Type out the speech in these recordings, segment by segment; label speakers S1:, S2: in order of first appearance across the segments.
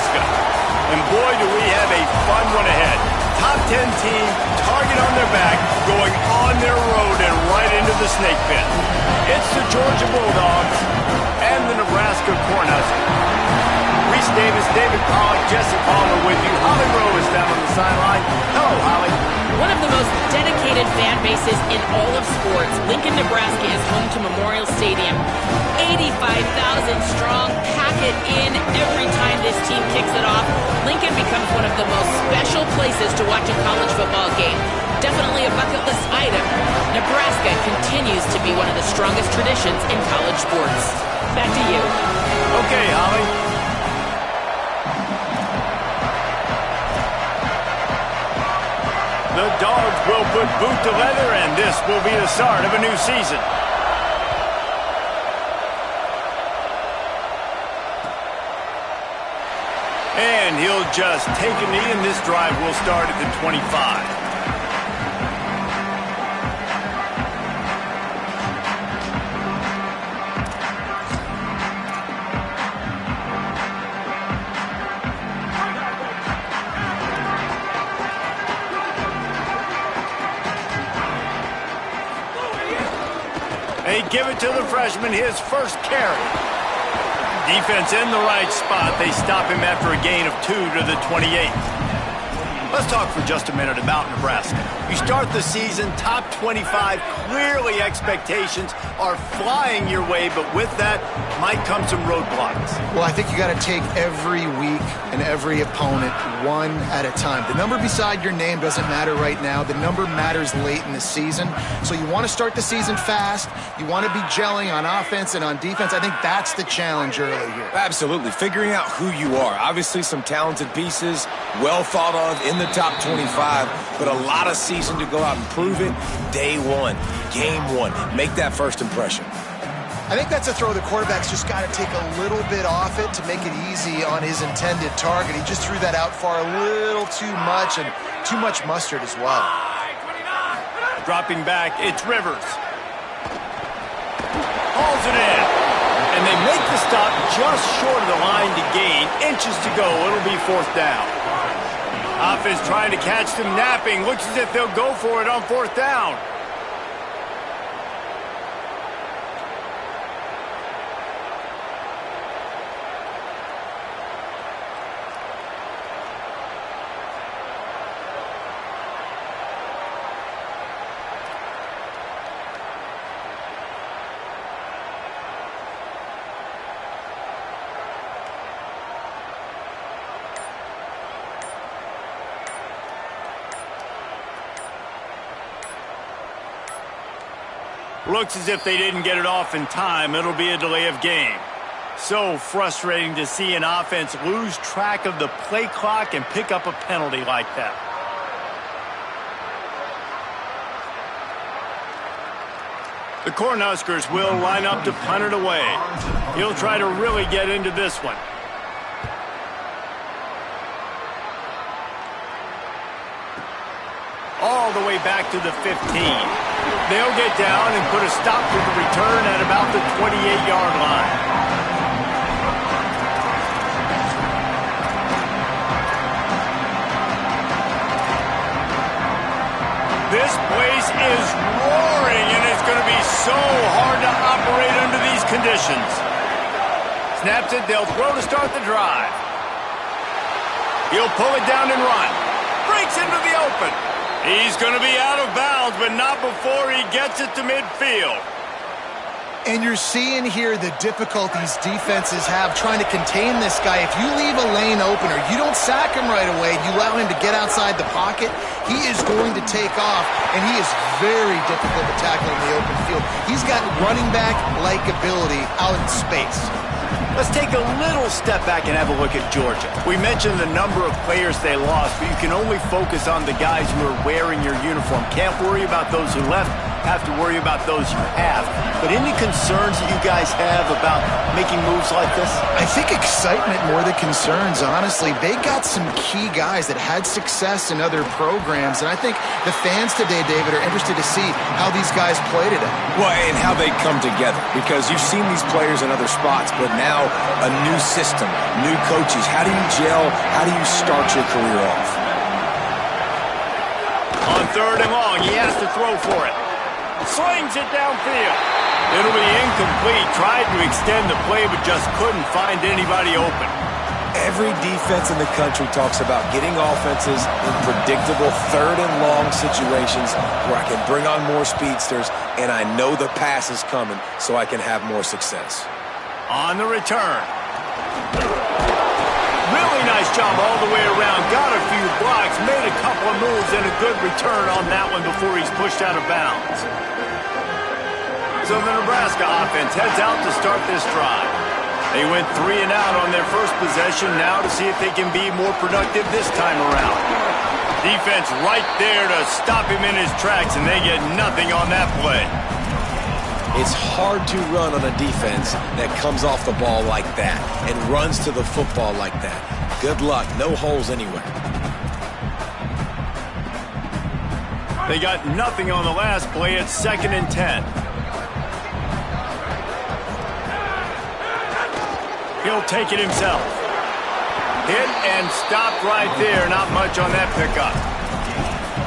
S1: Nebraska. And boy, do we have a fun one ahead. Top 10 team, target on their back, going on their road and right into the snake pit. It's the Georgia Bulldogs and the Nebraska Cornhuskers. Reese Davis, David Pollock, Jesse Palmer with you. Holly Rowe is down on the sideline. Hello, Holly.
S2: One of the most dedicated fan bases in all of sports, Lincoln, Nebraska is home to Memorial Stadium. 85,000 strong, pack it in every time this team kicks it off. Lincoln becomes one of the most special places to watch a college football game. Definitely a bucket list item. Nebraska continues to be one of the strongest traditions in college sports. Back to you.
S1: Okay, Holly. The Dogs will put boot to leather, and this will be the start of a new season. And he'll just take a knee, and this drive will start at the 25. They give it to the freshman, his first carry. Defense in the right spot. They stop him after a gain of 2 to the 28. Let's talk for just a minute about Nebraska. You start the season top 25. Clearly expectations are flying your way, but with that might come some roadblocks.
S3: Well, I think you got to take every week and every opponent one at a time. The number beside your name doesn't matter right now. The number matters late in the season. So you want to start the season fast. You want to be gelling on offense and on defense. I think that's the challenge early here.
S4: Absolutely. Figuring out who you are. Obviously some talented pieces, well thought of in the top 25, but a lot of season to go out and prove it. Day one, game one. Make that first impression.
S3: I think that's a throw the quarterback's just got to take a little bit off it to make it easy on his intended target. He just threw that out far a little too much, and too much mustard as well.
S1: Dropping back, it's Rivers. Hauls it in. And they make the stop just short of the line to gain. Inches to go. It'll be 4th down. Offense trying to catch them napping. Looks as if they'll go for it on 4th down. Looks as if they didn't get it off in time. It'll be a delay of game. So frustrating to see an offense lose track of the play clock and pick up a penalty like that. The Cornhuskers will line up to punt it away. He'll try to really get into this one. All the way back to the 15. They'll get down and put a stop to the return at about the 28-yard line. This place is roaring, and it's going to be so hard to operate under these conditions. Snaps it, they'll throw to start the drive. He'll pull it down and run. Breaks into the open. He's going to be out of bounds, but not before he gets it to midfield.
S3: And you're seeing here the difficulties defenses have trying to contain this guy. If you leave a lane open or you don't sack him right away, you allow him to get outside the pocket, he is going to take off, and he is very difficult to tackle in the open field. He's got running back-like ability out in space.
S1: Let's take a little step back and have a look at Georgia. We mentioned the number of players they lost, but you can only focus on the guys who are wearing your uniform. Can't worry about those who left. have to worry about those you have. But any concerns that you guys have about making moves like this?
S3: I think excitement more than concerns, honestly. They got some key guys that had success in other programs, and I think the fans today, David, are interested to see how these guys play today.
S4: Well, and how they come together, because you've seen these players in other spots, but now a new system, new coaches. How do you gel? How do you start your career off?
S1: On 3rd and long, he has to throw for it. Slings it downfield. It'll be incomplete. Tried to extend the play, but just couldn't find anybody open.
S4: Every defense in the country talks about getting offenses in predictable 3rd and long situations where I can bring on more speedsters and I know the pass is coming so I can have more success.
S1: On the return. Really nice job all the way around. Got a few blocks, made a couple of moves, and a good return on that one before he's pushed out of bounds. So the Nebraska offense heads out to start this drive. They went 3 and out on their first possession, now to see if they can be more productive this time around. Defense right there to stop him in his tracks, and they get nothing on that play.
S4: It's hard to run on a defense that comes off the ball like that and runs to the football like that. Good luck. No holes anywhere.
S1: They got nothing on the last play. It's 2nd and 10. He'll take it himself. Hit and stopped right there. Not much on that pickup.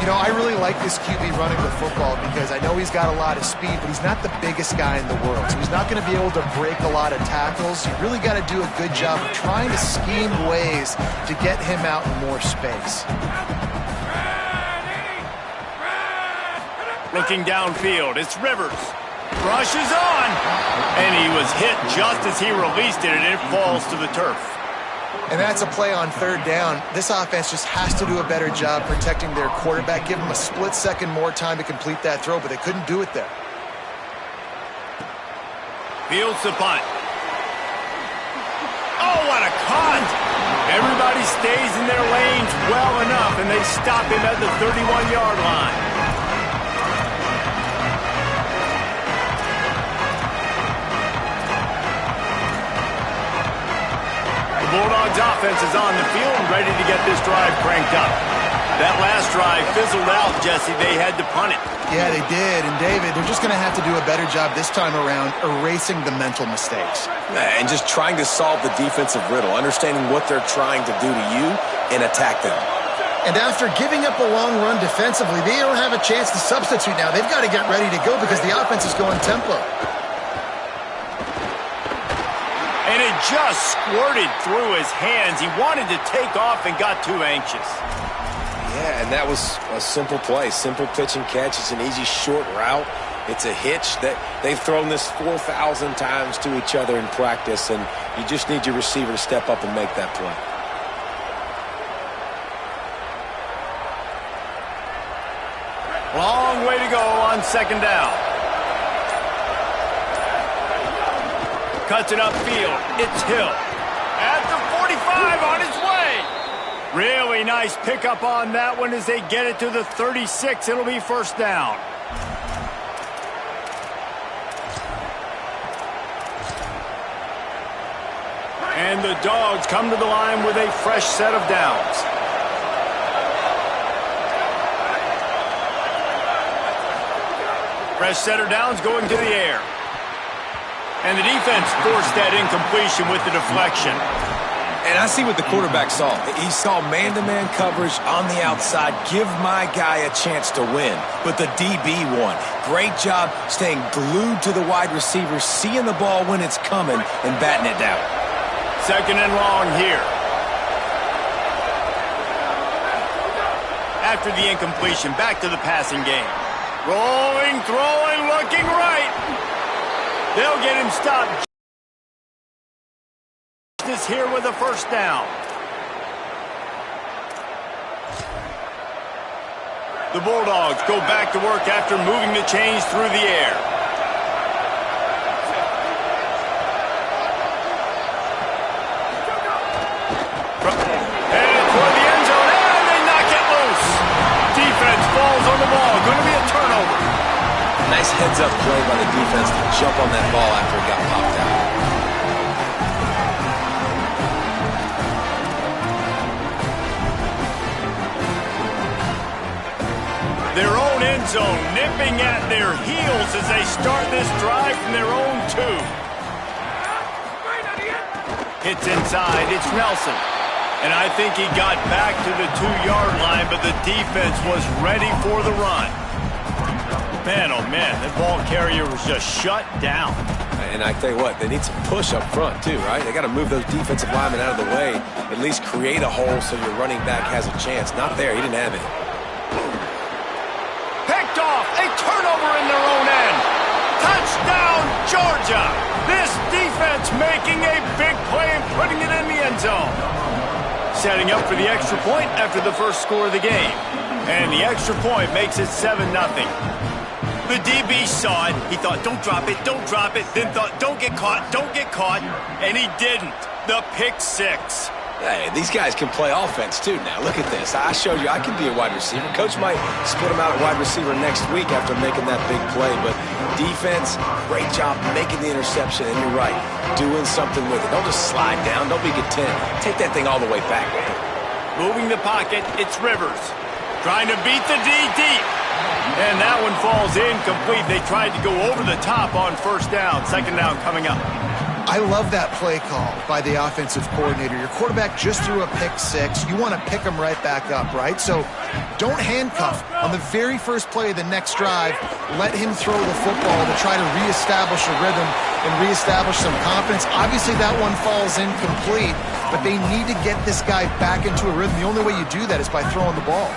S3: You know, I really like this QB running the football because I know he's got a lot of speed, but he's not the biggest guy in the world. So he's not going to be able to break a lot of tackles. You really got to do a good job of trying to scheme ways to get him out in more space.
S1: Looking downfield, it's Rivers. Rushes on. And he was hit just as he released it, and it falls to the turf.
S3: And that's a play on 3rd down. This offense just has to do a better job protecting their quarterback. Give them a split second more time to complete that throw, but they couldn't do it there.
S1: Fields the punt. Oh, what a cut! Everybody stays in their lanes well enough, and they stop him at the 31-yard line. Bulldogs offense is on the field and ready to get this drive cranked up. That last drive fizzled out, Jesse. They had to punt it.
S3: Yeah, they did. And, David, they're just going to have to do a better job this time around erasing the mental mistakes.
S4: And just trying to solve the defensive riddle, understanding what they're trying to do to you and attack them.
S3: And after giving up a long run defensively, they don't have a chance to substitute now. They've got to get ready to go because the offense is going tempo.
S1: And it just squirted through his hands. He wanted to take off and got too anxious.
S4: Yeah, and that was a simple play. Simple pitch and catch. It's an easy short route. It's a hitch that they've thrown this 4,000 times to each other in practice, and you just need your receiver to step up and make that play.
S1: Long way to go on 2nd down. Cuts it upfield. It's Hill. At the 45 on his way. Really nice pickup on that one as they get it to the 36. It'll be 1st down. And the Dogs come to the line with a fresh set of downs. Fresh set of downs going to the air. And the defense forced that incompletion with the deflection.
S4: And I see what the quarterback saw. He saw man-to-man coverage on the outside. Give my guy a chance to win. But the DB won. Great job staying glued to the wide receiver, seeing the ball when it's coming and batting it down.
S1: 2nd and long here. After the incompletion, back to the passing game. Rolling, throwing, looking right. They'll get him stopped. This here with a 1st down. The Bulldogs go back to work after moving the chains through the air. Headed toward the end zone, and they knock it loose. Defense falls on the ball. Going to be a turnover.
S4: Nice heads-up play by the defense to jump on that ball after it got popped out.
S1: Their own end zone nipping at their heels as they start this drive from their own 2. Hits inside, it's Nelson. And I think he got back to the 2-yard line, but the defense was ready for the run. Man, oh man, that ball carrier was just shut down.
S4: And I tell you what, they need some push up front too, right? They got to move those defensive linemen out of the way, at least create a hole so your running back has a chance. Not there, he didn't have it.
S1: Picked off, a turnover in their own end. Touchdown, Georgia. This defense making a big play and putting it in the end zone. Setting up for the extra point after the first score of the game. And the extra point makes it 7-0. The DB saw it. He thought, don't drop it, don't drop it. Then thought, don't get caught, don't get caught. And he didn't. The pick 6.
S4: Hey, these guys can play offense too now. Look at this. I showed you I can be a wide receiver. Coach might split him out at wide receiver next week after making that big play. But defense, great job making the interception. And you're right, doing something with it. Don't just slide down. Don't be content. Take that thing all the way back, man.
S1: Moving the pocket, it's Rivers. Trying to beat the D deep. And that one falls incomplete. They tried to go over the top on first down. Second down coming up.
S3: I love that play call by the offensive coordinator. Your quarterback just threw a pick 6. You want to pick him right back up, right? So don't handcuff. On the very first play of the next drive, let him throw the football to try to reestablish a rhythm and reestablish some confidence. Obviously, that one falls incomplete, but they need to get this guy back into a rhythm. The only way you do that is by throwing the ball.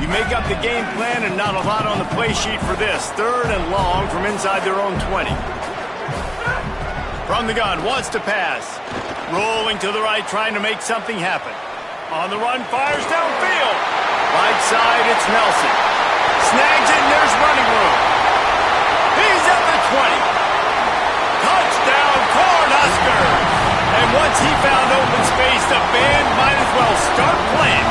S1: You make up the game plan and not a lot on the play sheet for this. 3rd and long from inside their own 20. From the gun, wants to pass. Rolling to the right, trying to make something happen. On the run, fires downfield. Right side, it's Nelson. Snags it, and there's running room. He's at the 20. Touchdown, Cornhuskers. And once he found open space, the band might as well start playing.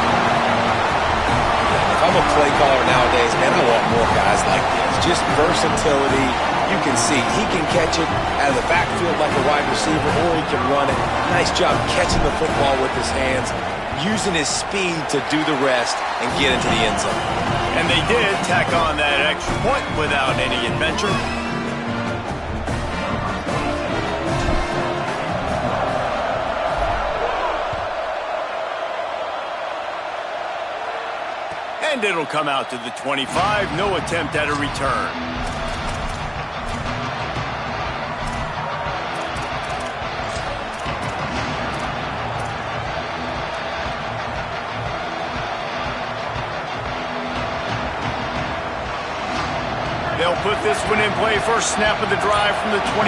S4: If I'm a play caller nowadays, man, I want more guys like this. Just versatility. You can see he can catch it out of the backfield like a wide receiver, or he can run it. Nice job catching the football with his hands, using his speed to do the rest and get into the end zone.
S1: And they did tack on that extra point without any adventure. And it'll come out to the 25. No attempt at a return. They'll put this one in play. First snap of the drive from the 25.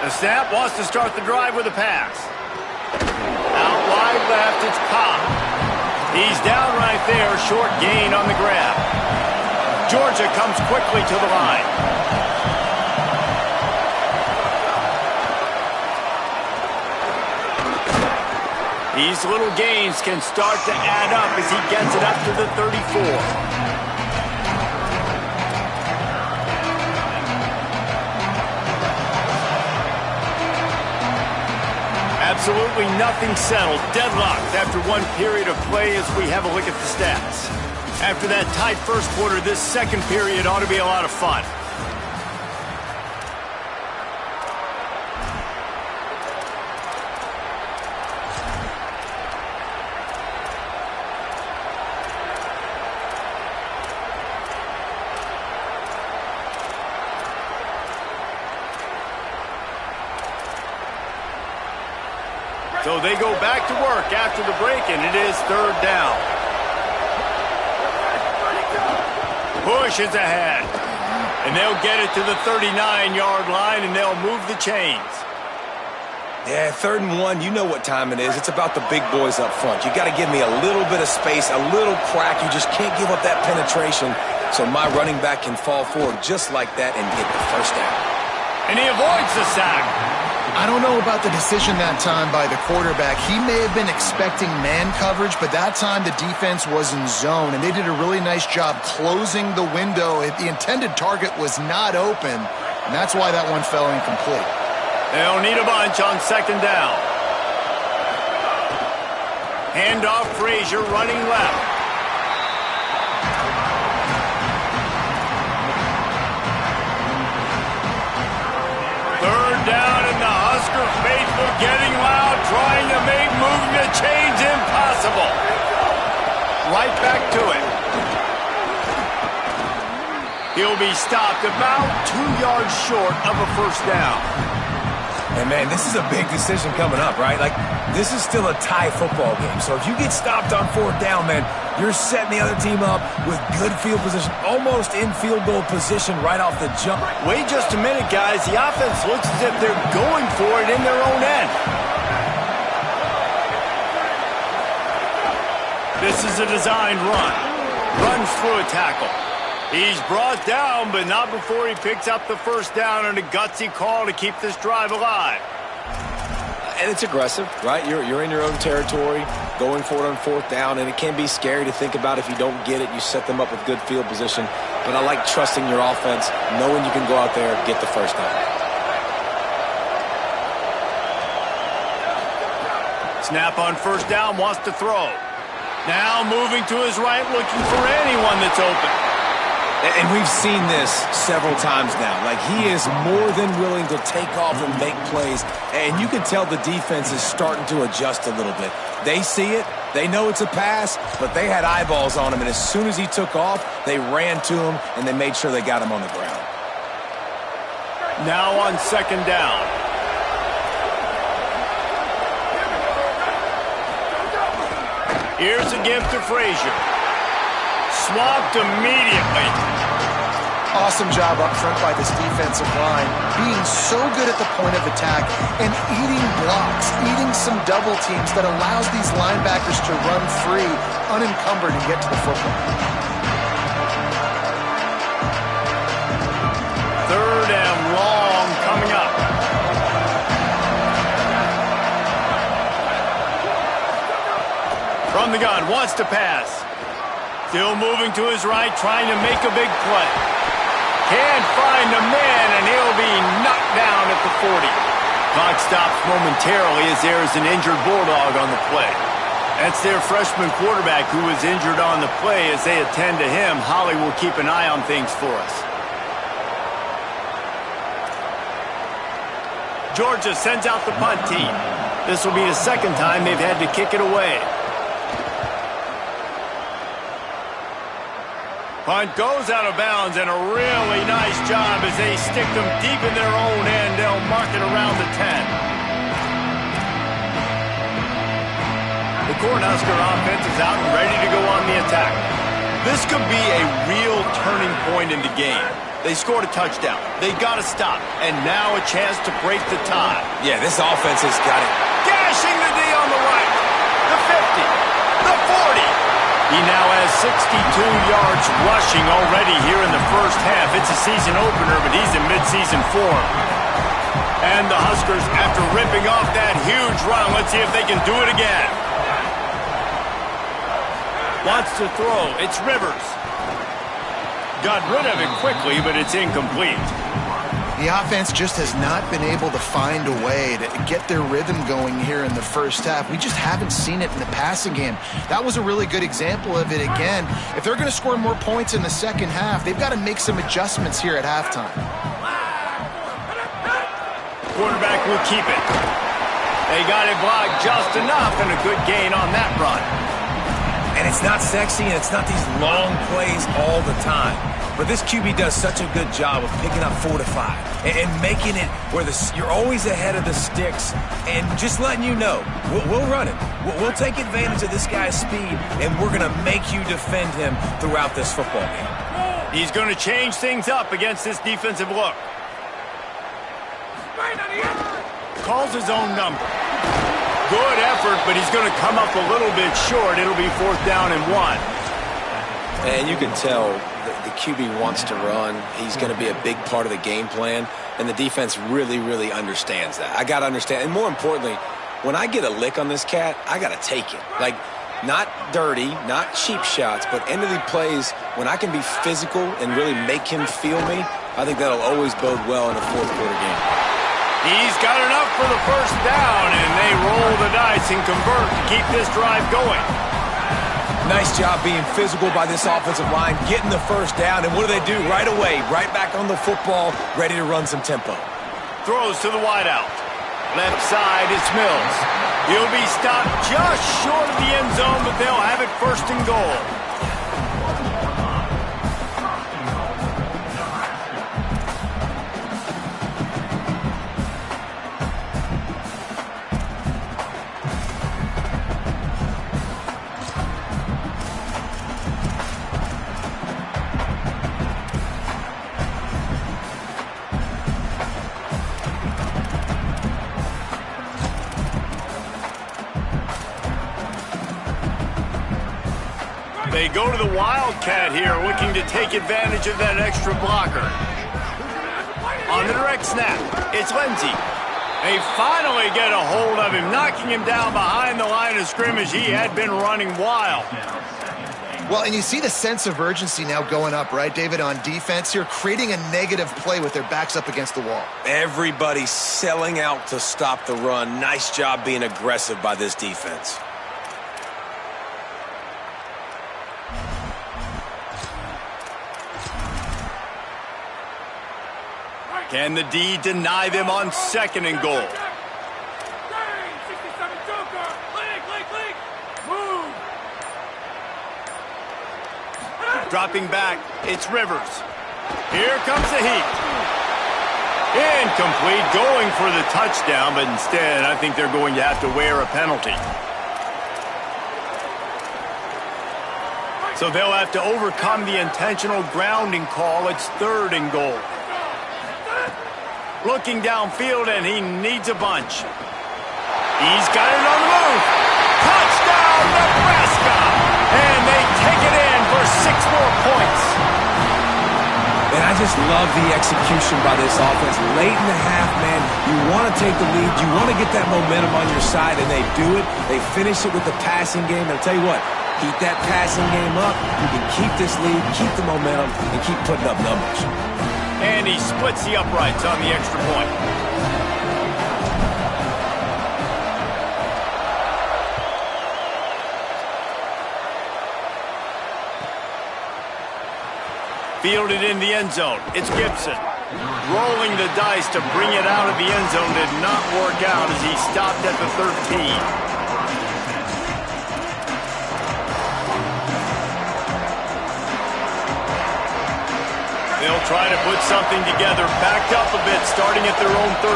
S1: The snap wants to start the drive with a pass. Out wide left, it's Pop. He's down right there, short gain on the grab. Georgia comes quickly to the line. These little gains can start to add up as he gets it up to the 34. Absolutely nothing settled. Deadlocked after one period of play as we have a look at the stats. After that tight first quarter, this second period ought to be a lot of fun. So they go back to work after the break, and it is 3rd down. Push is ahead. And they'll get it to the 39-yard line, and they'll move the chains.
S4: Yeah, 3rd and 1, you know what time it is. It's about the big boys up front. You got to give me a little bit of space, a little crack. You just can't give up that penetration so my running back can fall forward just like that and get the first down.
S1: And he avoids the sack.
S3: I don't know about the decision that time by the quarterback. He may have been expecting man coverage, but that time the defense was in zone, and they did a really nice job closing the window. The intended target was not open, and that's why that one fell incomplete.
S1: They'll need a bunch on second down. Handoff, Frazier running left. Third down, and the Husker faithful getting loud, trying to make moving the chains impossible. Right back to it. He'll be stopped about 2 yards short of a first down.
S4: And, man, this is a big decision coming up, right? Like, this is still a tie football game. So if you get stopped on fourth down, man, you're setting the other team up with good field position, almost in field goal position right off the jump.
S1: Wait just a minute, guys. The offense looks as if they're going for it in their own end. This is a designed run. Runs through a tackle. He's brought down, but not before he picks up the first down and a gutsy call to keep this drive alive.
S4: And it's aggressive, right? You're in your own territory, going for it on fourth down, and it can be scary to think about if you don't get it. You set them up with good field position. But I like trusting your offense, knowing you can go out there and get the first down.
S1: Snap on first down, wants to throw. Now moving to his right, looking for anyone that's open.
S4: And we've seen this several times now. Like, he is more than willing to take off and make plays. And you can tell the defense is starting to adjust a little bit. They see it. They know it's a pass, but they had eyeballs on him. And as soon as he took off, they ran to him, and they made sure they got him on the ground.
S1: Now on second down. Here's a give to Frazier. Swamped immediately.
S3: Awesome job up front by this defensive line, being so good at the point of attack and eating blocks, eating some double teams that allows these linebackers to run free, unencumbered, and get to the football.
S1: Third and long coming up. From the gun, wants to pass. Still moving to his right, trying to make a big play. Can't find a man, and he'll be knocked down at the 40. Clock stops momentarily as there is an injured Bulldog on the play. That's their freshman quarterback who was injured on the play. As they attend to him, Holly will keep an eye on things for us. Georgia sends out the punt team. This will be the second time they've had to kick it away. Punt goes out of bounds, and a really nice job as they stick them deep in their own end. They'll mark it around the 10. The Cornhusker offense is out and ready to go on the attack. This could be a real turning point in the game. They scored a touchdown. They got to stop, and now a chance to break the tie.
S4: Yeah, this offense has got it.
S1: Gashing the D on the right. The 50. The 40. He now has 62 yards rushing already here in the first half. It's a season opener, but he's in midseason form. And the Huskers, after ripping off that huge run, let's see if they can do it again. Wants to throw. It's Rivers. Got rid of it quickly, but it's incomplete.
S3: The offense just has not been able to find a way to get their rhythm going here in the first half. We just haven't seen it in the passing game. That was a really good example of it again. If they're going to score more points in the second half, they've got to make some adjustments here at halftime.
S1: Quarterback will keep it. They got it blocked just enough, and a good gain on that run.
S4: And it's not sexy, and it's not these long plays all the time. But this QB does such a good job of picking up 4 to 5 and making it where you're always ahead of the sticks and just letting you know, we'll run it. We'll take advantage of this guy's speed, and we're going to make you defend him throughout this football game.
S1: He's going to change things up against this defensive look. Calls his own number. Good effort, but he's going to come up a little bit short. It'll be 4th down and 1.
S4: And you can tell the QB wants to run. He's going to be a big part of the game plan, and the defense really, really understands that. I got to understand, and more importantly, when I get a lick on this cat, I got to take it. Like, not dirty, not cheap shots, but end of the plays, when I can be physical and really make him feel me, I think that'll always bode well in a fourth-quarter game.
S1: He's got enough for the first down, and they roll the dice and convert to keep this drive going.
S4: Nice job being physical by this offensive line, getting the first down, and what do? Right away, right back on the football, ready to run some tempo.
S1: Throws to the wideout. Left side, it's Mills. He'll be stopped just short of the end zone, but they'll have it first and goal. They go to the Wildcat here, looking to take advantage of that extra blocker. On the direct snap, it's Lindsey. They finally get a hold of him, knocking him down behind the line of scrimmage. He had been running wild.
S3: Well, and you see the sense of urgency now going up, right, David, on defense here, creating a negative play with their backs up against the wall.
S4: Everybody's selling out to stop the run. Nice job being aggressive by this defense.
S1: Can the D deny them on second and goal? Dropping back, it's Rivers. Here comes the heat. Incomplete, going for the touchdown, but instead I think they're going to have to wear a penalty. So they'll have to overcome the intentional grounding call. It's third and goal. Looking downfield, and he needs a bunch. He's got it on the move. Touchdown, Nebraska! And they take it in for 6 more points.
S4: And I just love the execution by this offense. Late in the half, man, you want to take the lead. You want to get that momentum on your side, and they do it. They finish it with the passing game. And I'll tell you what, keep that passing game up. You can keep this lead, keep the momentum, and keep putting up numbers.
S1: And he splits the uprights on the extra point. Fielded in the end zone. It's Gibson. Rolling the dice to bring it out of the end zone did not work out as he stopped at the 13. They'll try to put something together, backed up a bit, starting at their own 13.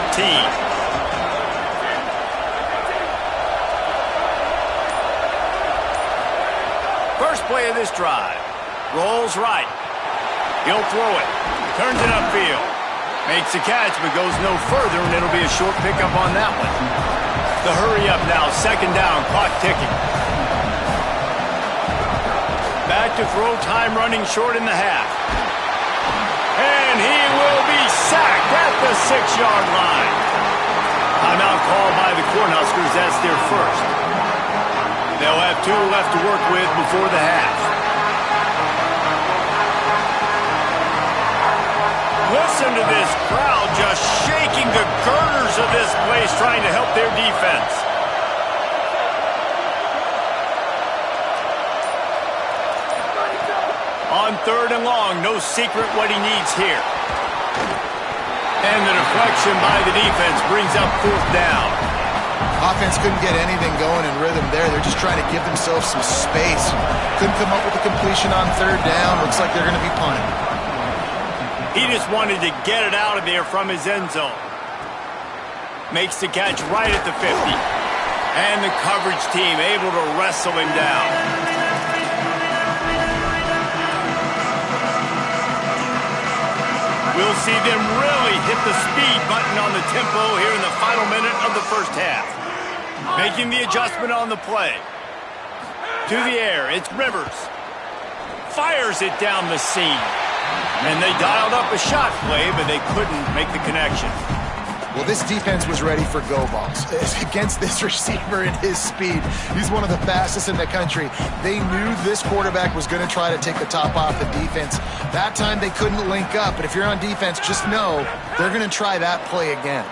S1: First play of this drive. Rolls right. He'll throw it. Turns it upfield. Makes the catch, but goes no further, and it'll be a short pickup on that one. The hurry up now. Second down. Clock ticking. Back to throw, time running short in the half. And he will be sacked at the 6-yard line. Timeout called by the Cornhuskers. That's their first. They'll have 2 left to work with before the half. Listen to this crowd just shaking the girders of this place, trying to help their defense. On third and long, no secret what he needs here. And the deflection by the defense brings up fourth down.
S3: Offense couldn't get anything going in rhythm there. They're just trying to give themselves some space. Couldn't come up with a completion on third down. Looks like they're going to be punting.
S1: He just wanted to get it out of there from his end zone. Makes the catch right at the 50. And the coverage team able to wrestle him down. We'll see them really hit the speed button on the tempo here in the final minute of the first half. Making the adjustment on the play. To the air, it's Rivers. fires it down the seam. And they dialed up a shot play, but they couldn't make the connection.
S3: Well, this defense was ready for go balls. Against this receiver at his speed, he's one of the fastest in the country. They knew this quarterback was going to try to take the top off the defense. That time they couldn't link up, but if you're on defense, just know they're going to try that play again.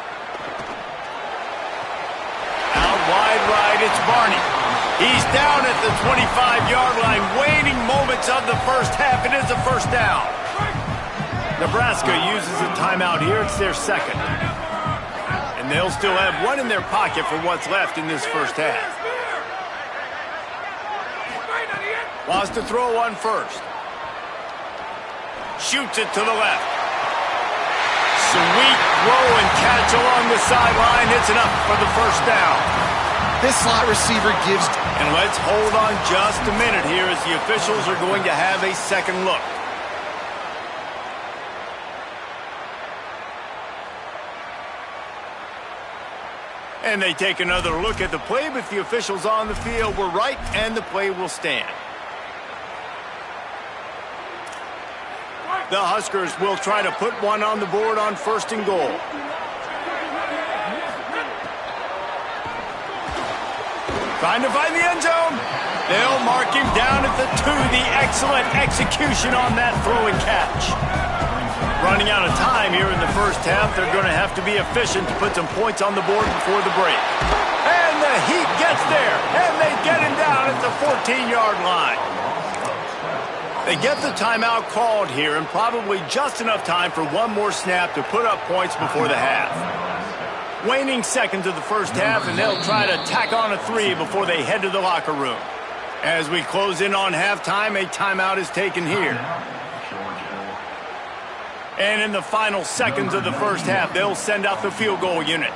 S1: Out wide right, it's Barney. He's down at the 25-yard line, waning moments of the first half. It is a first down. Nebraska uses a timeout here. It's their second. And they'll still have one in their pocket for what's left in this first half. Wants to throw one first. Shoots it to the left. Sweet throw and catch along the sideline. It's enough for the first down.
S3: This slot receiver gives...
S1: And let's hold on just a minute here as the officials are going to have a second look. And they take another look at the play, but the officials on the field were right, and the play will stand. The Huskers will try to put one on the board on first and goal. Trying to find the end zone. They'll mark him down at the 2. The excellent execution on that throw and catch. Running out of time here in the first half. They're going to have to be efficient to put some points on the board before the break. And the Heat gets there, and they get him down at the 14-yard line. They get the timeout called here, and probably just enough time for one more snap to put up points before the half. Waning seconds of the first half, and they'll try to tack on a 3 before they head to the locker room. As we close in on halftime, a timeout is taken here. And in the final seconds of the first half, they'll send out the field goal unit.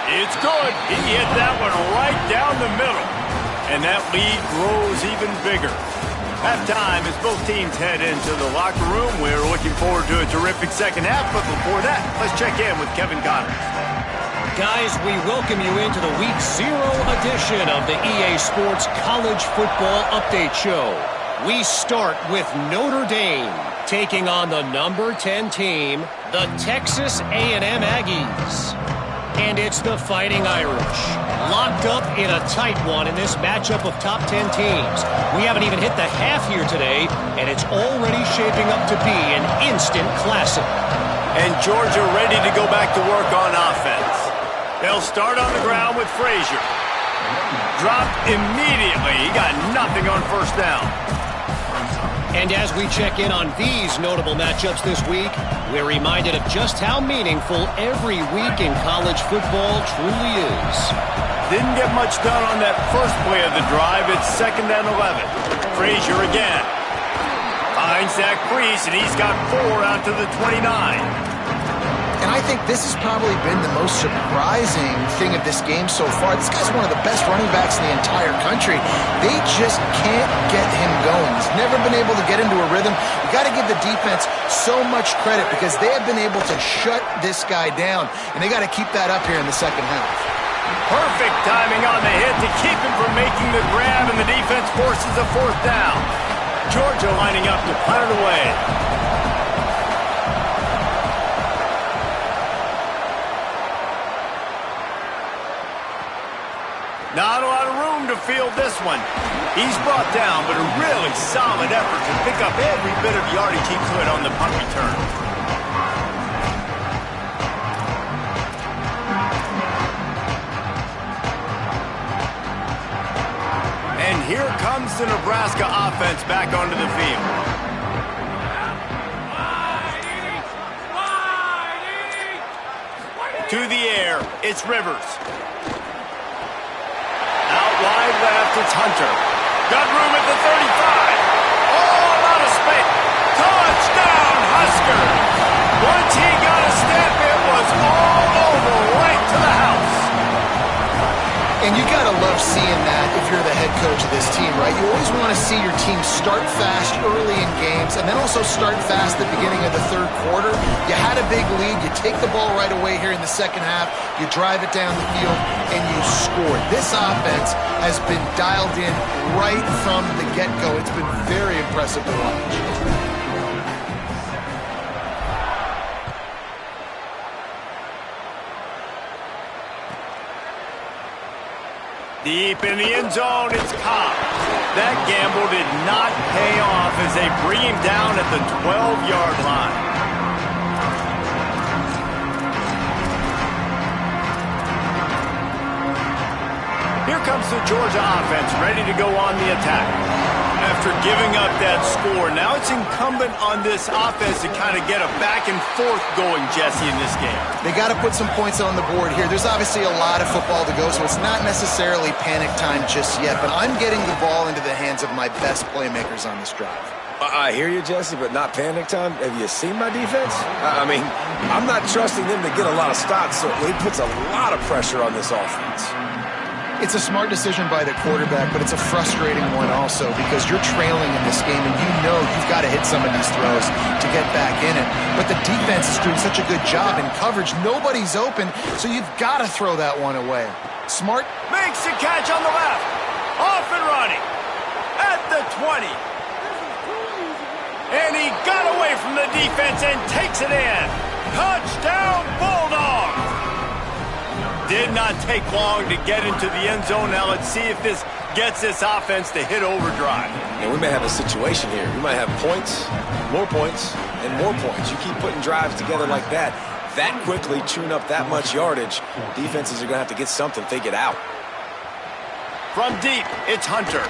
S1: It's good. He hit that one right down the middle. And that lead grows even bigger. Halftime as both teams head into the locker room. We're looking forward to a terrific second half, but before that, let's check in with Kevin Connors.
S5: Guys, we welcome you into the Week 0 edition of the EA Sports College Football Update Show. We start with Notre Dame taking on the number 10 team, the Texas A&M Aggies. And it's the Fighting Irish, locked up in a tight one in this matchup of top 10 teams. We haven't even hit the half here today, and it's already shaping up to be an instant classic.
S1: And Georgia ready to go back to work on offense. They'll start on the ground with Frazier. Dropped immediately. He got nothing on first down.
S5: And as we check in on these notable matchups this week, we're reminded of just how meaningful every week in college football truly is.
S1: Didn't get much done on that first play of the drive. It's 2nd and 11. Frazier again. Finds Zach Priest, and he's got 4 out to the 29.
S3: And I think this has probably been the most surprising thing of this game so far. This guy's one of the best running backs in the entire country. They just can't get him going. He's never been able to get into a rhythm. You got to give the defense so much credit because they have been able to shut this guy down, and they got to keep that up here in the second half.
S1: Perfect timing on the hit to keep him from making the grab, and the defense forces a 4th down. Georgia lining up to punt it away. Not a lot of room to field this one. He's brought down, but a really solid effort to pick up every bit of yardage he could on the punt return. And here comes the Nebraska offense back onto the field. To the air, it's Rivers. Out wide left, it's Hunter. Got room at the 35. All out of space. Touchdown, Husker. Once he got a step, it was all over, right to the house.
S3: And you got to love seeing that if you're the head coach of this team, right? You you always want to see your team start fast early in games and then also start fast at the beginning of the third quarter. You had a big lead. You take the ball right away here in the second half. You drive it down the field, and you score. This offense has been dialed in right from the get-go. It's been very impressive to watch.
S1: Deep in the end zone, it's Cobb. That gamble did not pay off as they bring him down at the 12-yard line. Here comes the Georgia offense, ready to go on the attack. After giving up that score, now it's incumbent on this offense to kind of get a back and forth going, Jesse, in this game.
S3: They got to put some points on the board here. There's obviously a lot of football to go, so it's not necessarily panic time just yet, but I'm getting the ball into the hands of my best playmakers on this drive.
S4: I hear you, Jesse, but not panic time. Have you seen my defense? I mean, I'm not trusting them to get a lot of stops, so it puts a lot of pressure on this offense.
S3: It's a smart decision by the quarterback, but it's a frustrating one also because you're trailing in this game and you know you've got to hit some of these throws to get back in it. But the defense is doing such a good job in coverage. Nobody's open, so you've got to throw that one away. Smart.
S1: Makes the catch on the left. Off and running. At the 20. And he got away from the defense and takes it in. Touchdown, Bulldogs! Did not take long to get into the end zone. Now let's see if this gets this offense to hit overdrive.
S4: Yeah, we may have a situation here. We might have points, and more points. You keep putting drives together like that quickly, chewing up that much yardage, defenses are going to have to get something figured out.
S1: From deep, it's Hunter.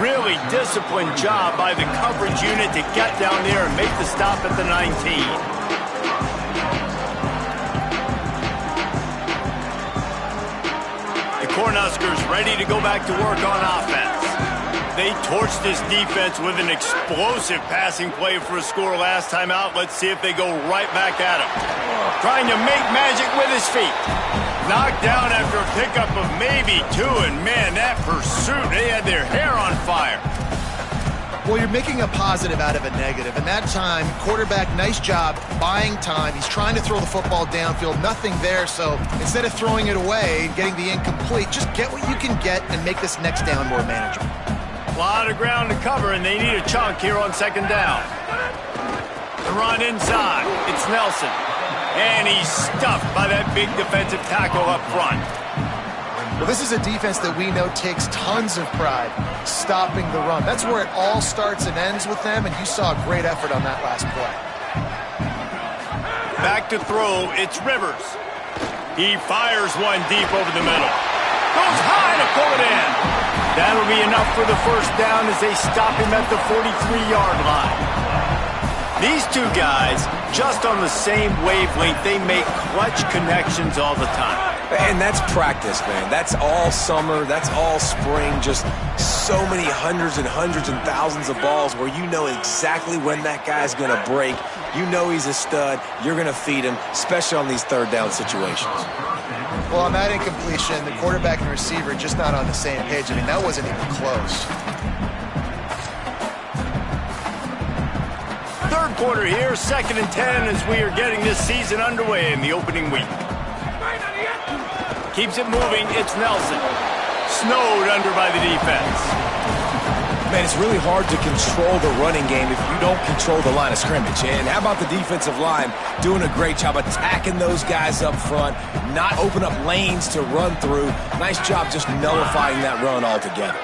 S1: Really disciplined job by the coverage unit to get down there and make the stop at the 19. Cornhuskers ready to go back to work on offense. They torched this defense with an explosive passing play for a score last time out. Let's see if they go right back at him. Trying to make magic with his feet. Knocked down after a pickup of maybe two, and man, that pursuit, they had their hair on fire.
S3: Well, you're making a positive out of a negative. And that time, quarterback, nice job, buying time. He's trying to throw the football downfield. Nothing there, so instead of throwing it away and getting the incomplete, just get what you can get and make this next down more manageable.
S1: A lot of ground to cover, and they need a chunk here on second down. The run inside. It's Nelson. And he's stuffed by that big defensive tackle up front.
S3: Well, this is a defense that we know takes tons of pride stopping the run. That's where it all starts and ends with them, and you saw a great effort on that last play.
S1: Back to throw, it's Rivers. He fires one deep over the middle. Goes high to pull it in. That'll be enough for the first down as they stop him at the 43-yard line. These two guys, just on the same wavelength, they make clutch connections all the time.
S4: And that's practice, man. That's all summer. That's all spring. Just so many hundreds and thousands of balls where you know exactly when that guy's going to break. You know he's a stud. You're going to feed him, especially on these third down situations.
S3: Well, on that incompletion, the quarterback and receiver just not on the same page. I mean, that wasn't even close.
S1: Third quarter here, 2nd and 10 as we are getting this season underway in the opening week. Keeps it moving, it's Nelson. Snowed under by the defense.
S4: Man, it's really hard to control the running game if you don't control the line of scrimmage. And how about the defensive line doing a great job attacking those guys up front, not open up lanes to run through. Nice job just nullifying that run altogether.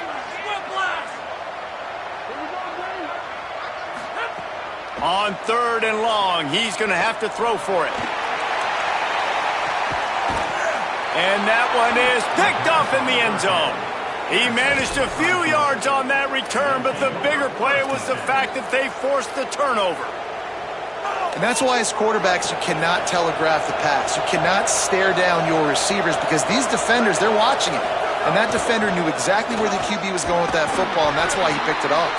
S1: On 3rd and long, he's going to have to throw for it. And that one is picked off in the end zone. He managed a few yards on that return, but the bigger play was the fact that they forced the turnover.
S3: And that's why as quarterbacks, you cannot telegraph the pass. You cannot stare down your receivers because these defenders, they're watching it. And that defender knew exactly where the QB was going with that football, and that's why he picked it off.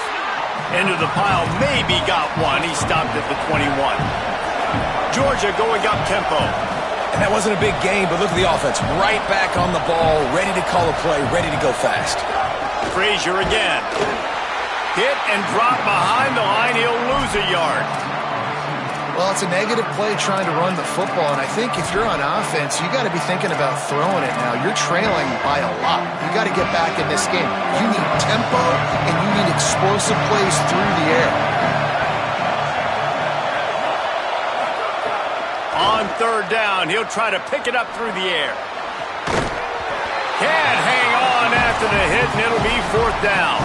S1: Into the pile, maybe got one. He stopped at the 21. Georgia going up tempo.
S4: And that wasn't a big game, but look at the offense. Right back on the ball, ready to call a play, ready to go fast.
S1: Frazier again. Hit and drop behind the line. He'll lose a yard.
S3: Well, it's a negative play trying to run the football, and I think if you're on offense, you got to be thinking about throwing it now. You're trailing by a lot. You got to get back in this game. You need tempo, and you need explosive plays through the air.
S1: On third down, he'll try to pick it up through the air. Can't hang on after the hit, and it'll be fourth down.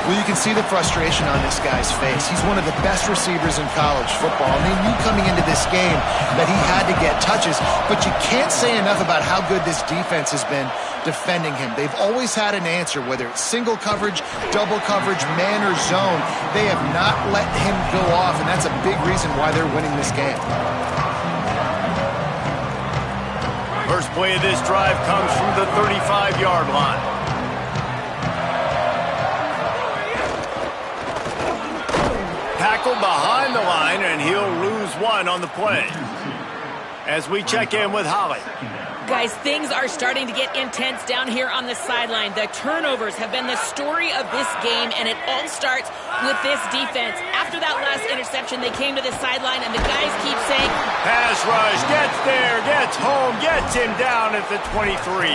S3: Well, you can see the frustration on this guy's face. He's one of the best receivers in college football. And they knew coming into this game that he had to get touches, but you can't say enough about how good this defense has been defending him. They've always had an answer, whether it's single coverage, double coverage, man or zone. They have not let him go off, and that's a big reason why they're winning this game.
S1: First play of this drive comes from the 35-yard line. Tackled behind the line, and he'll lose one on the play. As we check in with Holly.
S2: Guys, things are starting to get intense down here on the sideline. The turnovers have been the story of this game, and it all starts with this defense. After that last interception, they came to the sideline, and the guys keep saying,
S1: pass rush, gets there, gets home, gets him down at the 23.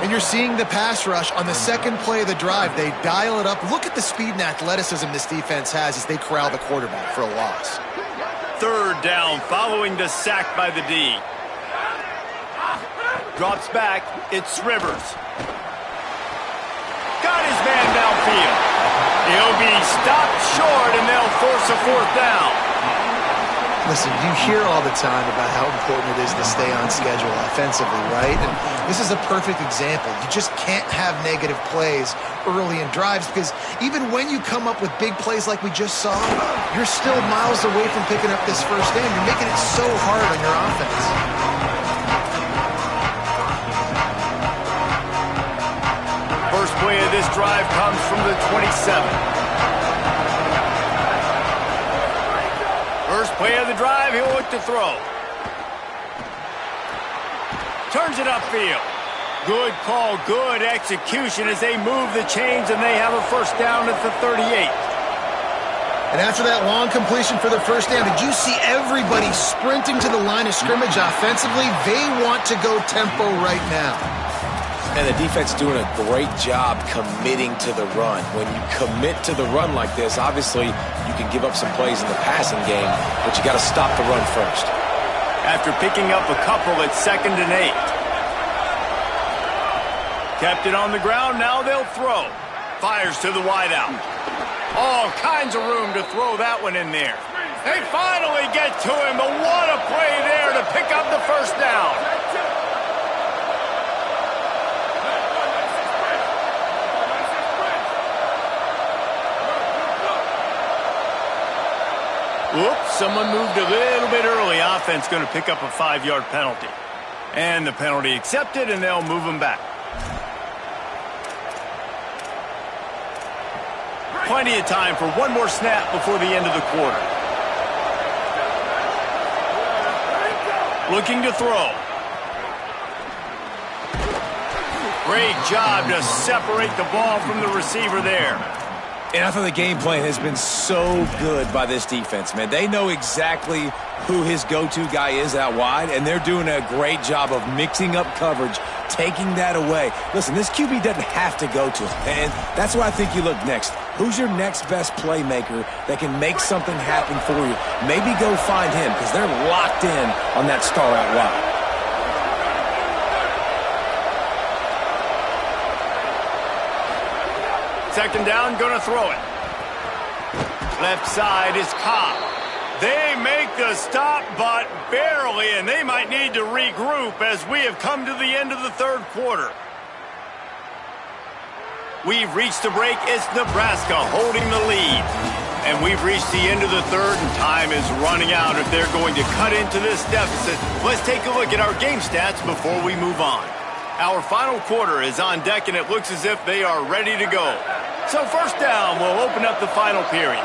S3: And you're seeing the pass rush on the second play of the drive. They dial it up. Look at the speed and athleticism this defense has as they corral the quarterback for a loss.
S1: Third down following the sack by the D. Drops back. It's Rivers. Got his man downfield. He'll be stopped short, and they'll force a fourth down.
S3: Listen, you hear all the time about how important it is to stay on schedule offensively, right? And this is a perfect example. You just can't have negative plays early in drives because even when you come up with big plays like we just saw, you're still miles away from picking up this first down. You're making it so hard on your offense.
S1: First play of this drive comes from the 27. First play of the drive, he'll look to throw. Turns it upfield. Good call, good execution as they move the chains, and they have a first down at the 38.
S3: And after that long completion for the first down, did you see everybody sprinting to the line of scrimmage offensively? They want to go tempo right now.
S4: And the defense doing a great job committing to the run. When you commit to the run like this, obviously you can give up some plays in the passing game, but you got to stop the run first.
S1: After picking up a couple at 2nd and 8. Kept it on the ground, now they'll throw. Fires to the wideout. All kinds of room to throw that one in there. They finally get to him, but what a play there to pick up the first down. Whoops, someone moved a little bit early. Offense going to pick up a 5-yard penalty. And the penalty accepted, and they'll move them back. Plenty of time for one more snap before the end of the quarter. Looking to throw. Great job to separate the ball from the receiver there.
S4: And I thought the game plan has been so good by this defense, man. They know exactly who his go-to guy is out wide, and they're doing a great job of mixing up coverage, taking that away. Listen, this QB doesn't have to go to him, and that's why I think you look next. Who's your next best playmaker that can make something happen for you? Maybe go find him because they're locked in on that star out wide.
S1: Second down, going to throw it. Left side is Cobb. They make the stop, but barely, and they might need to regroup as we have come to the end of the third quarter. We've reached the break. It's Nebraska holding the lead. And we've reached the end of the third, and time is running out if they're going to cut into this deficit. Let's take a look at our game stats before we move on. Our final quarter is on deck, and it looks as if they are ready to go. So first down will open up the final period.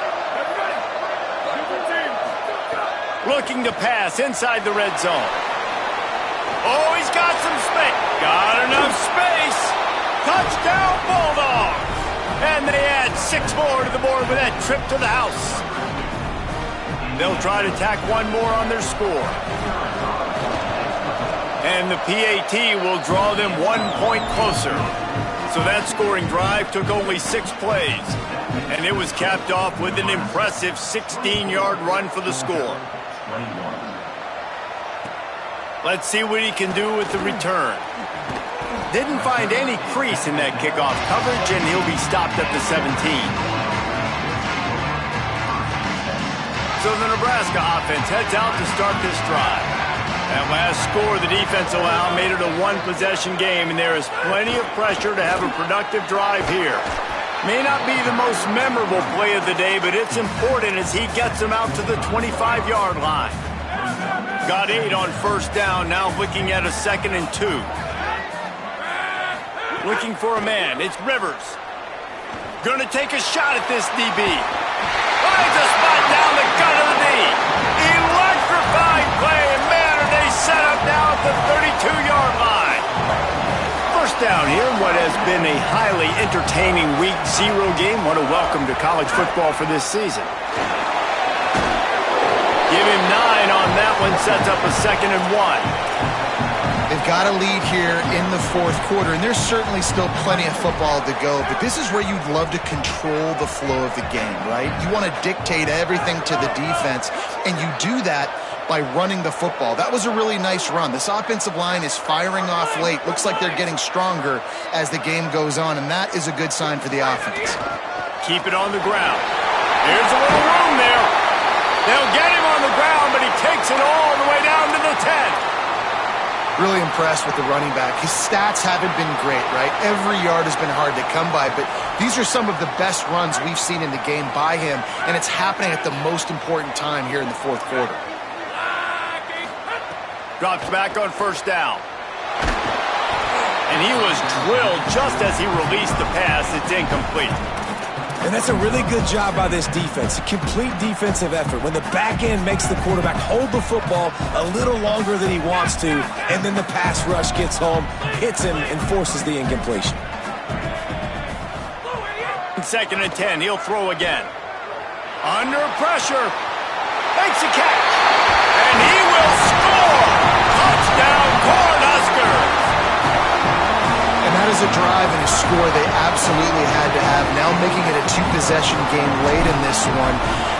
S1: Looking to pass inside the red zone. Oh, he's got some space. Got enough space. Touchdown, Bulldogs! And they add 6 more to the board with that trip to the house. They'll try to tack one more on their score. And the PAT will draw them 1 point closer. So that scoring drive took only 6 plays. And it was capped off with an impressive 16-yard run for the score. Let's see what he can do with the return. Didn't find any crease in that kickoff coverage, and he'll be stopped at the 17. So the Nebraska offense heads out to start this drive. That last score the defense allowed made it a one-possession game, and there is plenty of pressure to have a productive drive here. May not be the most memorable play of the day, but it's important as he gets them out to the 25-yard line. Got 8 on first down, now looking at a 2nd and 2. Looking for a man, it's Rivers. Gonna take a shot at this DB. Finds a spot down the gut of the knee. Electrifying play, and man, are they set up now at the 32-yard line. First down here in what has been a highly entertaining Week 0 game. What a welcome to college football for this season. Give him 9 on that one, sets up a 2nd and 1.
S3: They've got a lead here in the 4th quarter, and there's certainly still plenty of football to go, but this is where you'd love to control the flow of the game, right? You want to dictate everything to the defense, and you do that by running the football. That was a really nice run. This offensive line is firing off late. Looks like they're getting stronger as the game goes on, and that is a good sign for the offense.
S1: Keep it on the ground. There's a little room there. They'll get him on the ground, but he takes it all the way down to the 10.
S3: Really impressed with the running back. His stats haven't been great, right? Every yard has been hard to come by, but these are some of the best runs we've seen in the game by him, and it's happening at the most important time here in the 4th quarter.
S1: Drops back on first down. And he was drilled just as he released the pass. It's incomplete.
S4: And that's a really good job by this defense. A complete defensive effort. When the back end makes the quarterback hold the football a little longer than he wants to, and then the pass rush gets home, hits him, and forces the incompletion.
S1: 2nd and 10. He'll throw again. Under pressure. Makes a catch. And he will score. Touchdown, Cornhuskers.
S3: And that is a drive and a score they absolutely had to have. Now making it a 2-possession game late in this one.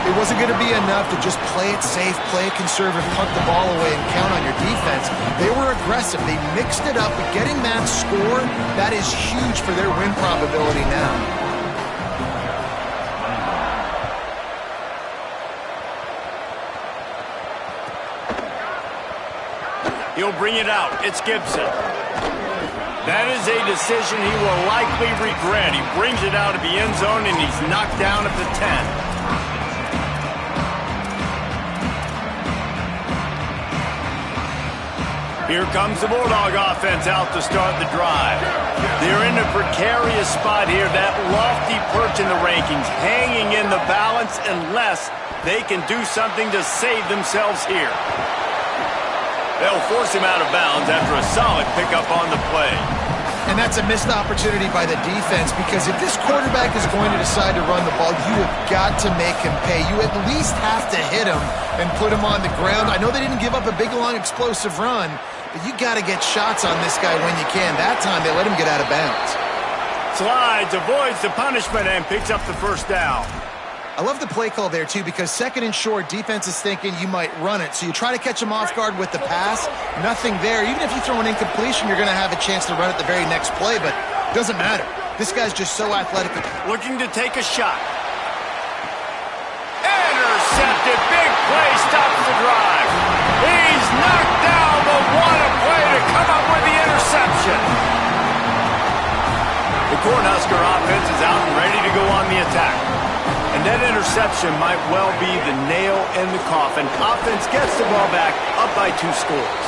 S3: It wasn't going to be enough to just play it safe, play it conservative, punt the ball away, and count on your defense. They were aggressive. They mixed it up. But getting that score, that is huge for their win probability now.
S1: He'll bring it out. It's Gibson. That is a decision he will likely regret. He brings it out of the end zone, and he's knocked down at the 10. Here comes the Bulldog offense out to start the drive. They're in a precarious spot here, that lofty perch in the rankings, hanging in the balance unless they can do something to save themselves here. They'll force him out of bounds after a solid pickup on the play.
S3: And that's a missed opportunity by the defense, because if this quarterback is going to decide to run the ball, you have got to make him pay. You at least have to hit him and put him on the ground. I know they didn't give up a big, long, explosive run, but you got to get shots on this guy when you can. That time, they let him get out of bounds.
S1: Slides, avoids the punishment, and picks up the first down.
S3: I love the play call there, too, because 2nd and short, defense is thinking you might run it. So you try to catch him off guard with the pass. Nothing there. Even if you throw an incompletion, you're going to have a chance to run it the very next play, but it doesn't matter. This guy's just so athletic.
S1: Looking to take a shot. Intercepted. Big play stops the drive. He's knocked down, but what a play to come up with the interception. The Cornhusker offense is out and ready to go on the attack. And that interception might well be the nail in the coffin. Offense gets the ball back, up by 2 scores.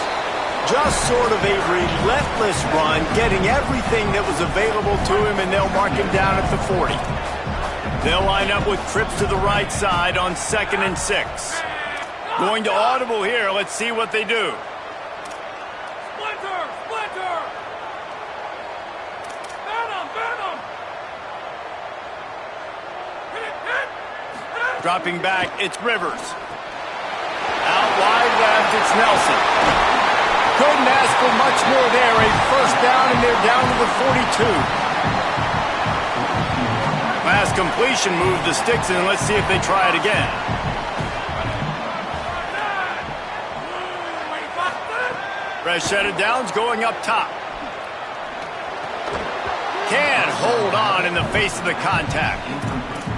S1: Just sort of a relentless run, getting everything that was available to him, and they'll mark him down at the 40. They'll line up with trips to the right side on 2nd and 6. Going to audible here. Let's see what they do. Dropping back, it's Rivers. Out wide left, it's Nelson. Couldn't ask for much more there. A first down, and they're down to the 42. Last completion moved the sticks, and let's see if they try it again. Fresh set of downs going up top. Can't hold on in the face of the contact.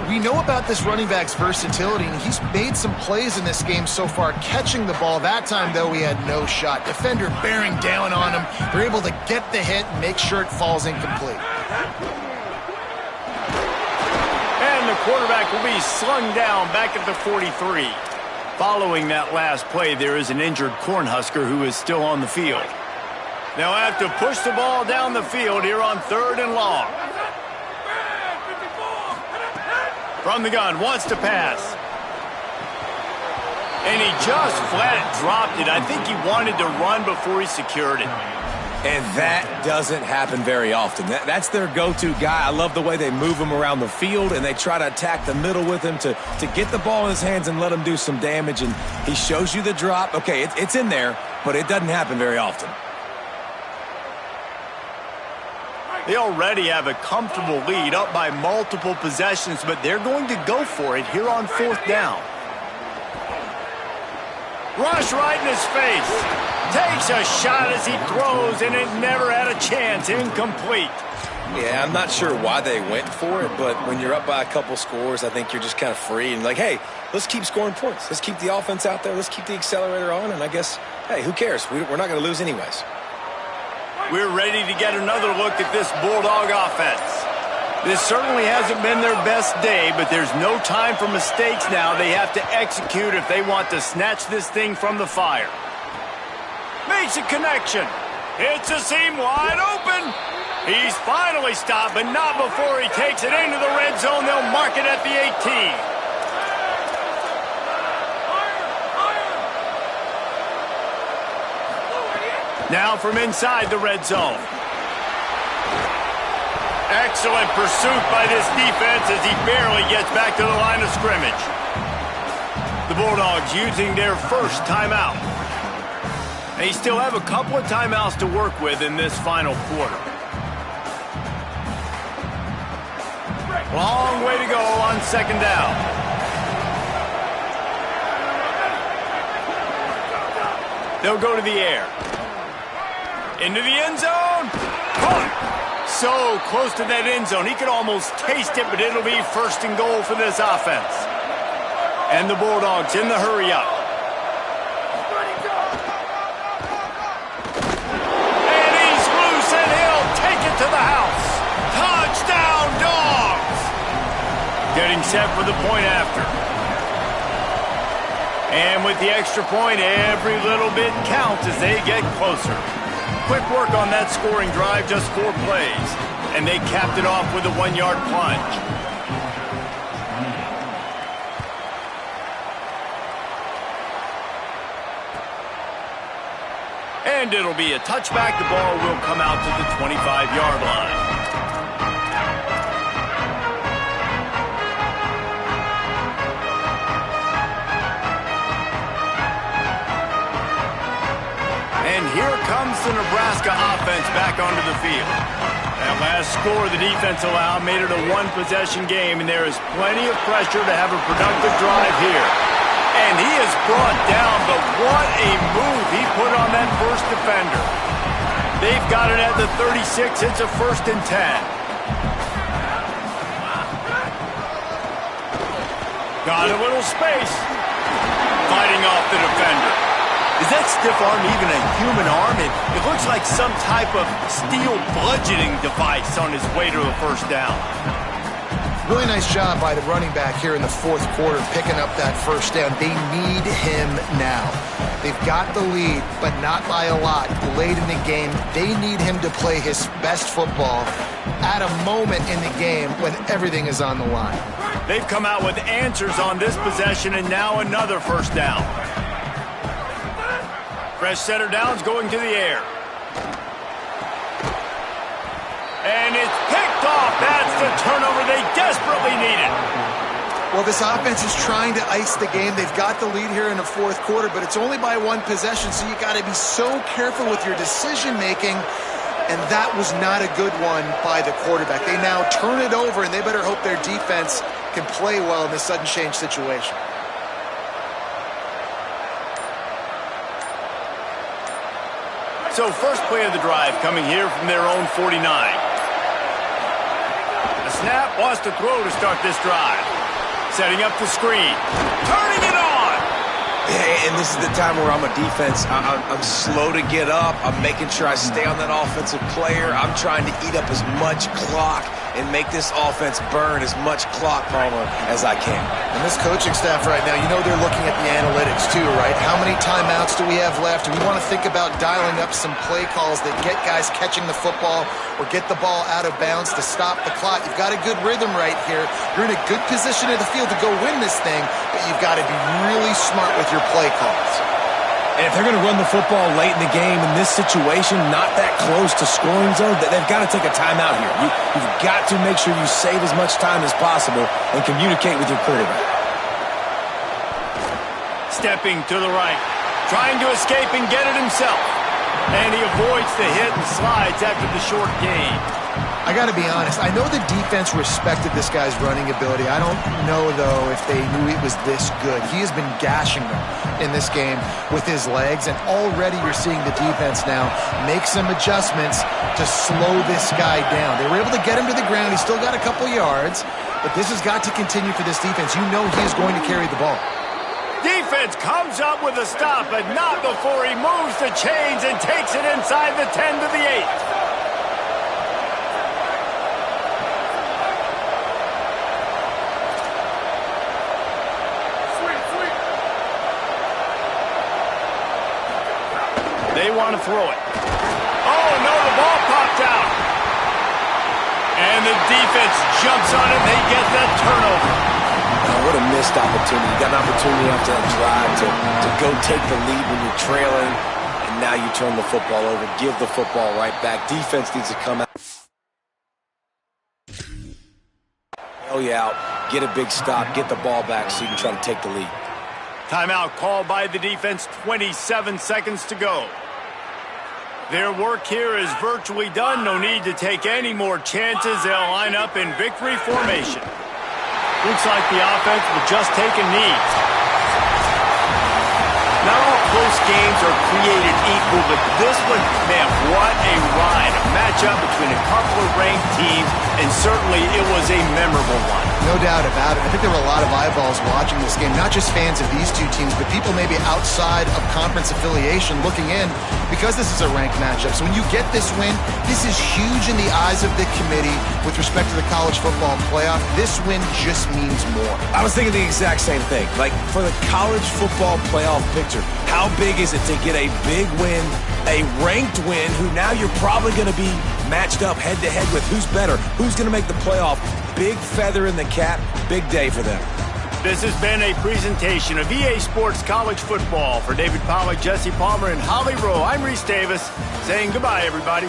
S3: We know about this running back's versatility, and he's made some plays in this game so far, catching the ball. That time, though, he had no shot. Defender bearing down on him. They're able to get the hit and make sure it falls incomplete.
S1: And the quarterback will be slung down back at the 43. Following that last play, there is an injured Cornhusker who is still on the field. They'll have to push the ball down the field here on 3rd and long. From the gun, wants to pass. And he just flat dropped it. I think he wanted to run before he secured it.
S4: And that doesn't happen very often. That's their go-to guy. I love the way they move him around the field, and they try to attack the middle with him to get the ball in his hands and let him do some damage. And he shows you the drop. Okay, it's in there, but it doesn't happen very often.
S1: They already have a comfortable lead, up by multiple possessions, but they're going to go for it here on 4th down. Rush right in his face. Takes a shot as he throws, and it never had a chance. Incomplete.
S4: Yeah, I'm not sure why they went for it, but when you're up by a couple scores, I think you're just kind of free and like, hey, let's keep scoring points. Let's keep the offense out there. Let's keep the accelerator on, and I guess, hey, who cares? We're not going to lose anyways.
S1: We're ready to get another look at this Bulldog offense. This certainly hasn't been their best day, but there's no time for mistakes now. They have to execute if they want to snatch this thing from the fire. Makes a connection. Hits a seam wide open. He's finally stopped, but not before he takes it into the red zone. They'll mark it at the 18. Now from inside the red zone. Excellent pursuit by this defense as he barely gets back to the line of scrimmage. The Bulldogs using their first timeout. They still have a couple of timeouts to work with in this final quarter. Long way to go on 2nd down. They'll go to the air. Into the end zone. Caught. So close to that end zone. He could almost taste it, but it'll be 1st and goal for this offense. And the Bulldogs in the hurry up. And he's loose, and he'll take it to the house. Touchdown, Dogs! Getting set for the point after. And with the extra point, every little bit counts as they get closer. Quick work on that scoring drive, just 4 plays. And they capped it off with a 1-yard plunge. And it'll be a touchback. The ball will come out to the 25-yard line. And here comes the Nebraska offense back onto the field. That last score the defense allowed made it a 1-possession game, and there is plenty of pressure to have a productive drive here. And he is brought down, but what a move he put on that first defender. They've got it at the 36. It's a 1st and 10. Got a little space. Fighting off the defender. Is that stiff arm even a human arm? It looks like some type of steel bludgeoning device on his way to a 1st down.
S3: Really nice job by the running back here in the 4th quarter, picking up that 1st down. They need him now. They've got the lead, but not by a lot. Late in the game, they need him to play his best football at a moment in the game when everything is on the line.
S1: They've come out with answers on this possession, and now another 1st down. Fresh setter downs going to the air. And it's picked off. That's the turnover they desperately needed.
S3: Well, this offense is trying to ice the game. They've got the lead here in the fourth quarter, but it's only by one possession, so you got to be so careful with your decision-making, and that was not a good one by the quarterback. They now turn it over, and they better hope their defense can play well in this sudden change situation.
S1: So first play of the drive coming here from their own 49. The snap wants to throw to start this drive. Setting up the screen. Turning it on!
S4: And this is the time where I'm a defense. I'm slow to get up. I'm making sure I stay on that offensive player. I'm trying to eat up as much clock and make this offense burn as much clock, Palmer, as I can.
S3: And this coaching staff right now, you know they're looking at the analytics too, right? How many timeouts do we have left? Do we want to think about dialing up some play calls that get guys catching the football or get the ball out of bounds to stop the clock? You've got a good rhythm right here. You're in a good position of the field to go win this thing, but you've got to be really smart with your play calls.
S4: And if they're going to run the football late in the game in this situation, not that close to scoring zone, they've got to take a timeout here. You've got to make sure you save as much time as possible and communicate with your quarterback.
S1: Stepping to the right, trying to escape and get it himself. And he avoids the hit and slides after the short gain.
S3: I got to be honest. I know the defense respected this guy's running ability. I don't know, though, if they knew he was this good. He has been gashing them in this game with his legs, and already you're seeing the defense now make some adjustments to slow this guy down. They were able to get him to the ground. He's still got a couple yards, but this has got to continue for this defense. You know he is going to carry the ball.
S1: Defense comes up with a stop, but not before he moves the chains and takes it inside the 10 to the 8. They want to throw it. Oh, no, the ball popped out. And the defense jumps on it. They get that turnover.
S4: Oh, what a missed opportunity. You got an opportunity after that drive to go take the lead when you're trailing, and now you turn the football over, give the football right back. Defense needs to come out. Bail you out, get a big stop, get the ball back so you can try to take the lead.
S1: Timeout called by the defense, 27 seconds to go. Their work here is virtually done. No need to take any more chances. They'll line up in victory formation. Looks like the offense will just take a knee. Not all close games are created equal, but this one, man, what a ride. A matchup between a couple of ranked teams, and certainly it was a memorable one.
S3: No doubt about it. I think there were a lot of eyeballs watching this game, not just fans of these two teams, but people maybe outside of conference affiliation looking in because this is a ranked matchup. So when you get this win, this is huge in the eyes of the committee with respect to the college football playoff. This win just means more.
S4: I was thinking the exact same thing. Like, for the college football playoff picture, how big is it to get a big win, a ranked win, who now you're probably going to be matched up head-to-head with who's better, who's going to make the playoff. Big feather in the cap, big day for them.
S1: This has been a presentation of EA Sports College Football. For David Pollack, Jesse Palmer, and Holly Rowe, I'm Reese Davis saying goodbye, everybody.